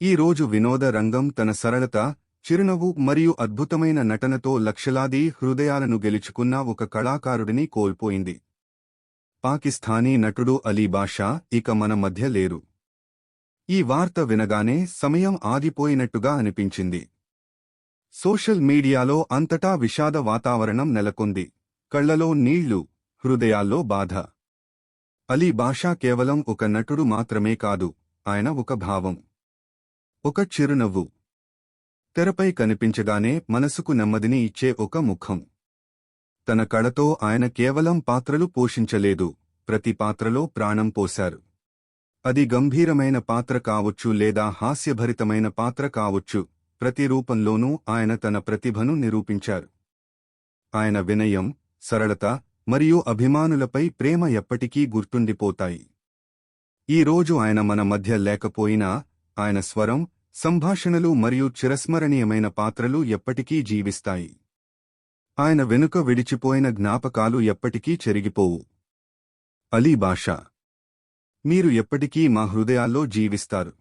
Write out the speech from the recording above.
ఈ రోజు వినోద రంగం తన సరళత, చిరునవ్వు మరియు అద్భుతమైన నటనతో లక్షలాది హృదయాలను గెలుచుకున్న ఒక కళాకారుడిని కోల్పోయింది. పాకిస్థానీ నటుడు అలీ బాషా ఇక మన మధ్య లేరు. ఈ వార్త వినగానే సమయం ఆగిపోయినట్టుగా అనిపించింది. సోషల్ మీడియాలో అంతటా విషాద వాతావరణం నెలకొంది. కళ్లలో నీళ్లు, హృదయాల్లో బాధ. అలీ బాషా కేవలం ఒక నటుడు మాత్రమే కాదు, ఆయన ఒక భావం, ఒక చిరునవ్వు. తెరపై కనిపించగానే మనసుకు నెమ్మదిని ఇచ్చే ఒక ముఖం. తన కళతో ఆయన కేవలం పాత్రలు పోషించలేదు, ప్రతి పాత్రలో ప్రాణం పోశారు. అది గంభీరమైన పాత్ర కావచ్చు లేదా హాస్యభరితమైన పాత్ర కావచ్చు, ప్రతి రూపంలోనూ ఆయన తన ప్రతిభను నిరూపించారు. ఆయన వినయం, సరళత మరియు అభిమానులపై ప్రేమ ఎప్పటికీ గుర్తుండిపోతాయి. ఈ రోజు ఆయన మన మధ్య లేకపోయినా, ఆయన స్వరం, సంభాషణలు మరియు చిరస్మరణీయమైన పాత్రలు ఎప్పటికీ జీవిస్తాయి. ఆయన వెనుక విడిచిపోయిన జ్ఞాపకాలు ఎప్పటికీ చెరిగిపోవు. అలీ బాషా, మీరు ఎప్పటికీ మా హృదయాల్లో జీవిస్తారు.